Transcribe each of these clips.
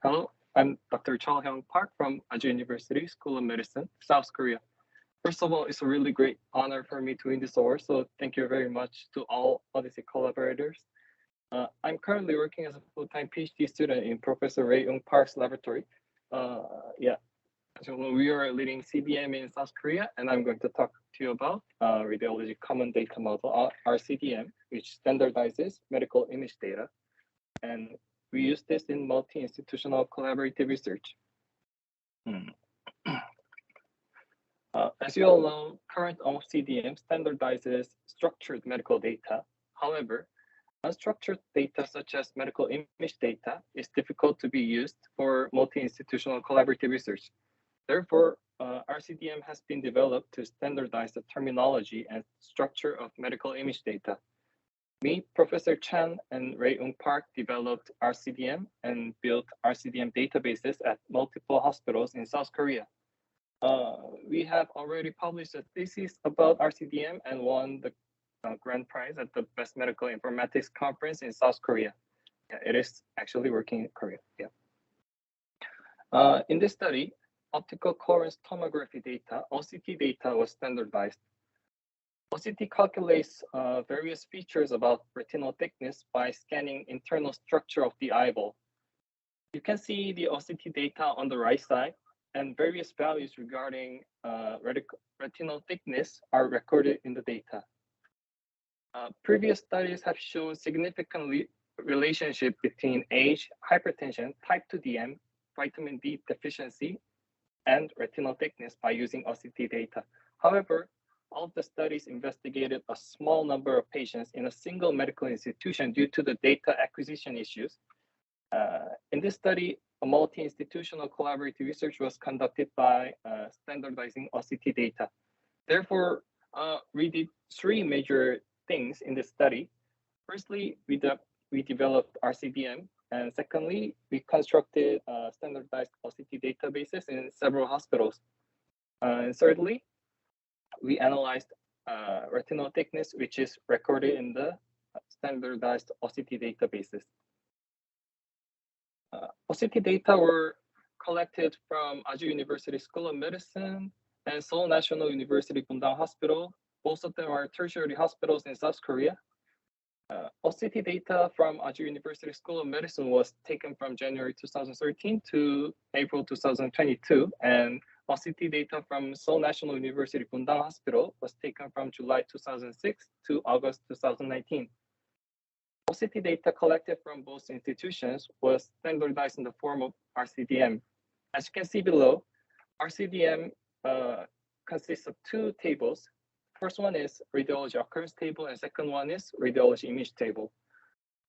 Hello, I'm Dr. Chul Hyoung Park from Aju University School of Medicine, South Korea. First of all, it's a really great honor for me to win this award, so thank you very much to all Odyssey collaborators. I'm currently working as a full-time PhD student in Professor Ray Eung Park's laboratory. Uh, yeah, so we are leading CDM in South Korea, and I'm going to talk to you about Radiology Common Data Model, R-CDM, which standardizes medical image data. And we use this in multi-institutional collaborative research. As you all know, current OHDM standardizes structured medical data. However, unstructured data such as medical image data is difficult to be used for multi-institutional collaborative research. Therefore, R-CDM has been developed to standardize the terminology and structure of medical image data. Me, Professor Chan, and Ray Eung Park developed R-CDM and built R-CDM databases at multiple hospitals in South Korea. We have already published a thesis about R-CDM and won the grand prize at the Best Medical Informatics Conference in South Korea. Yeah, it is actually working in Korea. Yeah. In this study, optical coherence tomography data, OCT data, was standardized. OCT calculates various features about retinal thickness by scanning internal structure of the eyeball. You can see the OCT data on the right side, and various values regarding retinal thickness are recorded in the data. Previous studies have shown significant relationship between age, hypertension, type 2 DM, vitamin D deficiency, and retinal thickness by using OCT data. However, all of the studies investigated a small number of patients in a single medical institution due to the data acquisition issues. In this study, a multi-institutional collaborative research was conducted by standardizing OCT data. Therefore, we did three major things in this study. Firstly, we developed R-CDM, and secondly, we constructed standardized OCT databases in several hospitals. And thirdly, we analyzed retinal thickness, which is recorded in the standardized OCT databases. OCT data were collected from Aju University School of Medicine and Seoul National University Bundang Hospital. Both of them are tertiary hospitals in South Korea. OCT data from Aju University School of Medicine was taken from January 2013 to April 2022, and OCT data from Seoul National University Bundang Hospital was taken from July 2006 to August 2019. OCT data collected from both institutions was standardized in the form of R-CDM. As you can see below, R-CDM consists of two tables. First one is radiology occurrence table, and second one is radiology image table.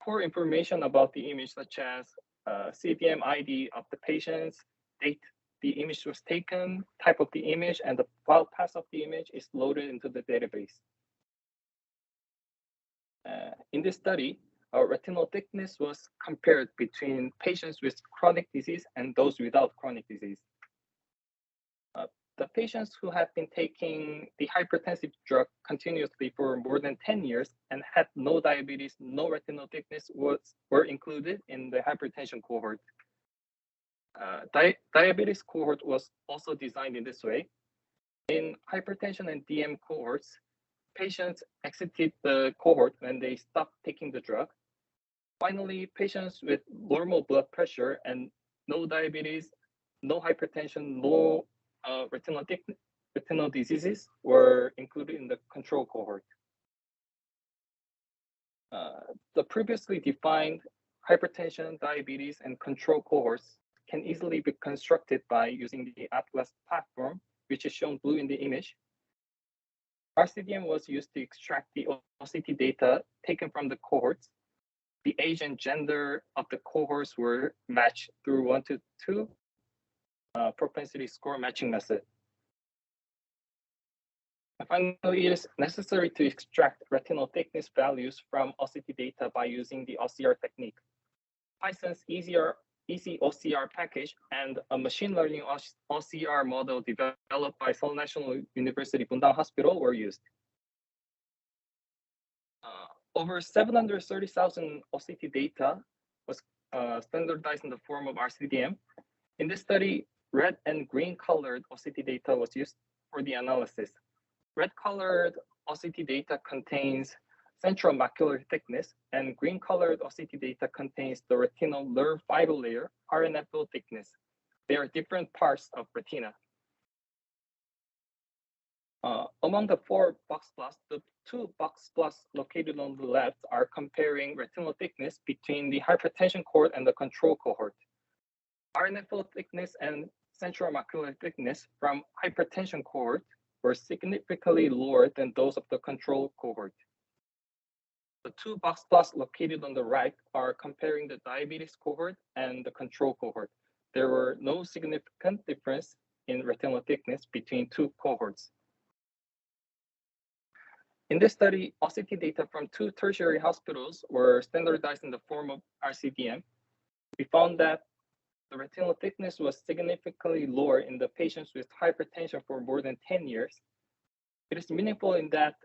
For information about the image, such as CDM ID of the patients, date the image was taken, type of the image, and the file path of the image is loaded into the database. In this study, retinal thickness was compared between patients with chronic disease and those without chronic disease. The patients who have been taking the hypertensive drug continuously for more than 10 years and had no diabetes, no retinal thickness were included in the hypertension cohort. Diabetes cohort was also designed in this way. In hypertension and DM cohorts, patients exited the cohort when they stopped taking the drug. Finally, patients with normal blood pressure and no diabetes, no hypertension, no retinal diseases were included in the control cohort. The previously defined hypertension, diabetes, and control cohorts can easily be constructed by using the Atlas platform, which is shown blue in the image. R-CDM was used to extract the OCT data taken from the cohorts. The age and gender of the cohorts were matched through 1 to 2 propensity score matching method. And finally, it is necessary to extract retinal thickness values from OCT data by using the OCR technique. Python's easy OCR package and a machine learning OCR model developed by Seoul National University Bundang Hospital were used. Over 730,000 OCT data was standardized in the form of R-CDM. In this study, red and green colored OCT data was used for the analysis. Red colored OCT data contains central macular thickness, and green colored OCT data contains the retinal nerve fiber layer, RNFO thickness. They are different parts of retina. Among the 4 box plots, the 2 box plots located on the left are comparing retinal thickness between the hypertension cohort and the control cohort. RNFO thickness and central macular thickness from hypertension cohort were significantly lower than those of the control cohort. The 2 box plots located on the right are comparing the diabetes cohort and the control cohort. There were no significant difference in retinal thickness between 2 cohorts. In this study, OCT data from 2 tertiary hospitals were standardized in the form of R-CDM. We found that the retinal thickness was significantly lower in the patients with hypertension for more than 10 years. It is meaningful in that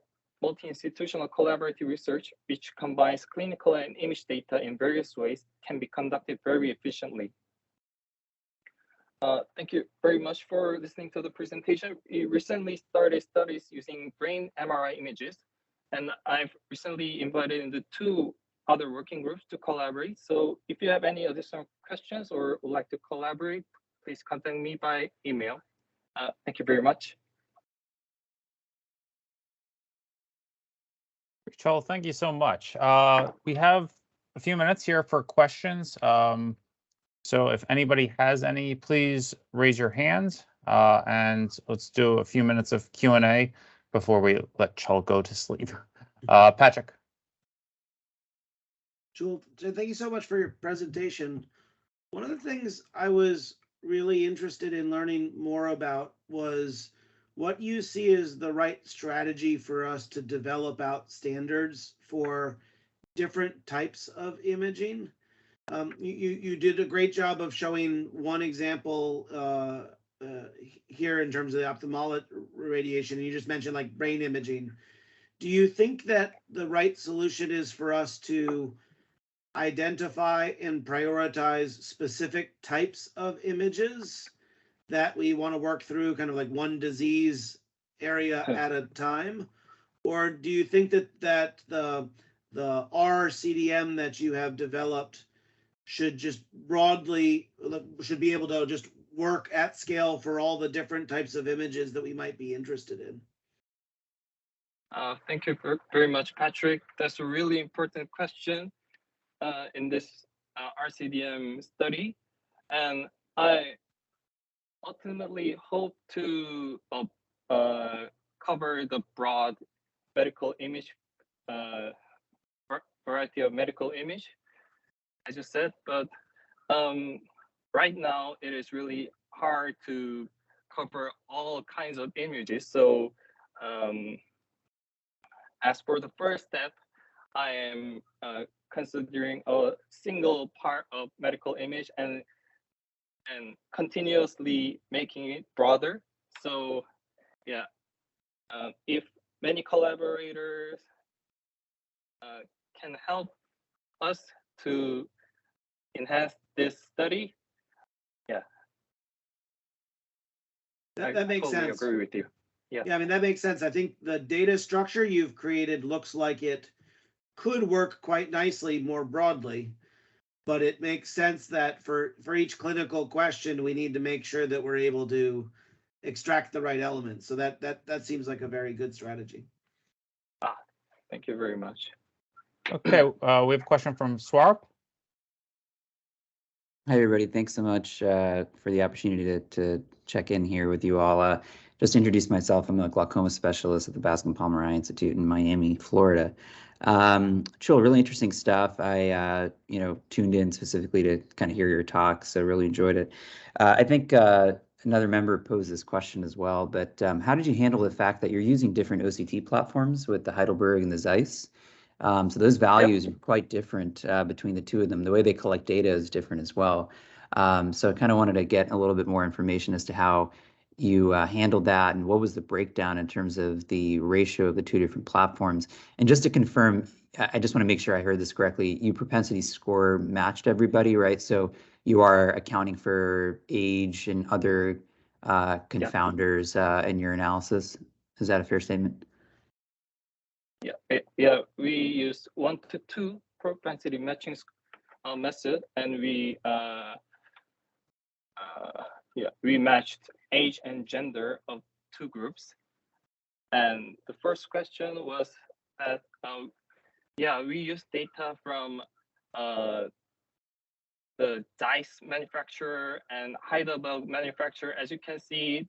multi-institutional collaborative research, which combines clinical and image data in various ways, can be conducted very efficiently. Thank you very much for listening to the presentation. We recently started studies using brain MRI images, and I've recently invited into 2 other working groups to collaborate. So if you have any additional questions or would like to collaborate, please contact me by email. Thank you very much. Chul, thank you so much. We have a few minutes here for questions. So if anybody has any, please raise your hands, and let's do a few minutes of Q&A before we let Chul go to sleep. Patrick. Chul, thank you so much for your presentation. One of the things I was really interested in learning more about was what you see as the right strategy for us to develop out standards for different types of imaging. You did a great job of showing one example here in terms of the ophthalmic radiation, and you just mentioned like brain imaging. Do you think that the right solution is for us to identify and prioritize specific types of images that we want to work through, kind of like one disease area at a time? Or do you think that the R-CDM that you have developed should just broadly be able to just work at scale for all the different types of images that we might be interested in? Thank you very much, Patrick. That's a really important question in this R-CDM study. And I ultimately hope to cover the broad medical image, variety of medical image, as you said, but right now it is really hard to cover all kinds of images. So as for the first step, I am considering a single part of medical image and continuously making it broader. So yeah, if many collaborators can help us to enhance this study, yeah. That makes totally sense. Agree with you. Yeah, I mean, that makes sense. I think the data structure you've created looks like it could work quite nicely more broadly, but it makes sense that for each clinical question, we need to make sure that we're able to extract the right elements. So that seems like a very good strategy. Thank you very much. Okay, we have a question from Swarp. Hi, everybody. Thanks so much for the opportunity to check in here with you all. Just to introduce myself, I'm a glaucoma specialist at the Bascom Palmer Eye Institute in Miami, Florida. Chul, really interesting stuff. I tuned in specifically to kind of hear your talk, so really enjoyed it. I think another member posed this question as well, but how did you handle the fact that you're using different OCT platforms with the Heidelberg and the Zeiss? So those values are quite different between the two of them. The way they collect data is different as well. So I kind of wanted to get a little bit more information as to how you handled that, and what was the breakdown in terms of the ratio of the two different platforms? And just to confirm, I just want to make sure I heard this correctly. You propensity score matched everybody, right? So you are accounting for age and other confounders in your analysis. Is that a fair statement? Yeah, we use 1 to 2 propensity matching method, and we matched age and gender of 2 groups. And the first question was that we use data from the DICE manufacturer and Heidelberg manufacturer. As you can see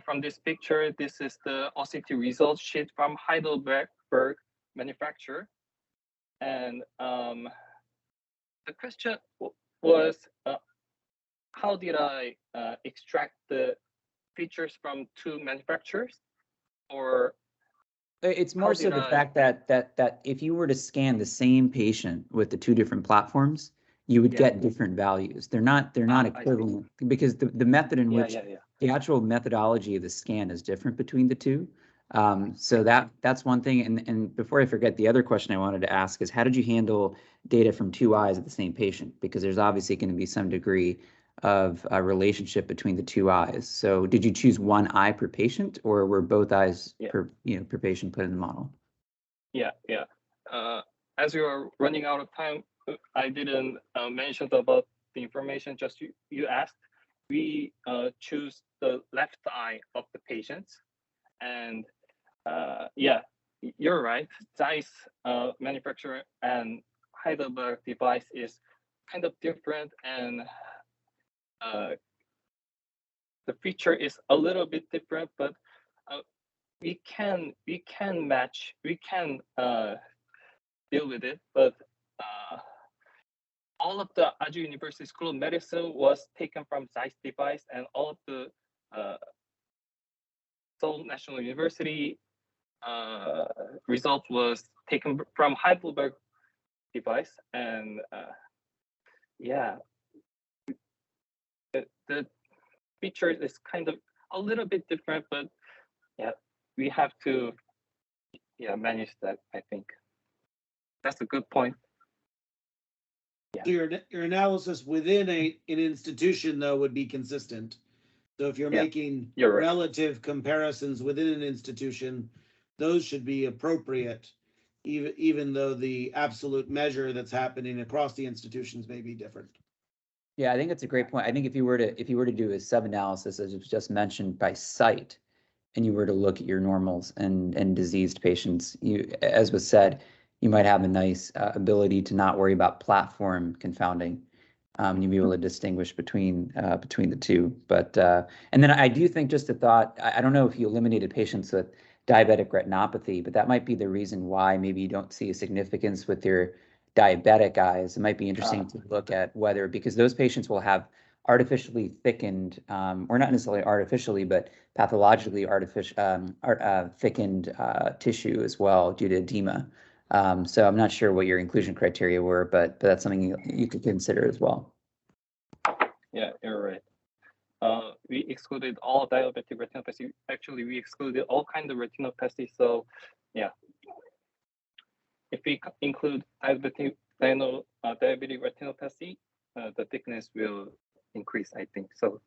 from this picture, this is the OCT results sheet from Heidelberg manufacturer. And the question was, how did I extract the features from 2 manufacturers? Or it's more so the fact that if you were to scan the same patient with the 2 different platforms, you would get different values. They're not equivalent, because the method in which the actual methodology of the scan is different between the 2. So that's one thing. And before I forget, the other question I wanted to ask is, how did you handle data from 2 eyes of the same patient? Because there's obviously going to be some degree of a relationship between the 2 eyes. So did you choose 1 eye per patient, or were both eyes per patient put in the model? As we are running out of time, I didn't mention about the information just you asked. We choose the left eye of the patients, and you're right. ZEISS manufacturer and Heidelberg device is kind of different, and the feature is a little bit different, but we can match, we can deal with it. But all of the Aju University School of Medicine was taken from ZEISS device, and all of the Seoul National University result was taken from Heidelberg device. And the feature is kind of a little bit different, but we have to manage that. I think that's a good point. So your analysis within an institution, though, would be consistent. So if you're making relative comparisons within an institution, those should be appropriate, even though the absolute measure that's happening across the institutions may be different. Yeah, I think that's a great point. I think if you were to do a sub-analysis, as was just mentioned, by site, and you were to look at your normals and diseased patients, you, as was said, you might have a nice ability to not worry about platform confounding. You'd be able to distinguish between the 2. But and then I do think, just a thought, I don't know if you eliminated patients with diabetic retinopathy, but that might be the reason why maybe you don't see a significance with your diabetic eyes. It might be interesting to look at whether, because those patients will have artificially thickened, or not necessarily artificially, but pathologically thickened tissue as well due to edema. So I'm not sure what your inclusion criteria were, but that's something you could consider as well. Yeah, you're right. We excluded all diabetic retinopathy. Actually, we excluded all kinds of retinopathy. So, if we include diabetic retinopathy, the thickness will increase, I think. So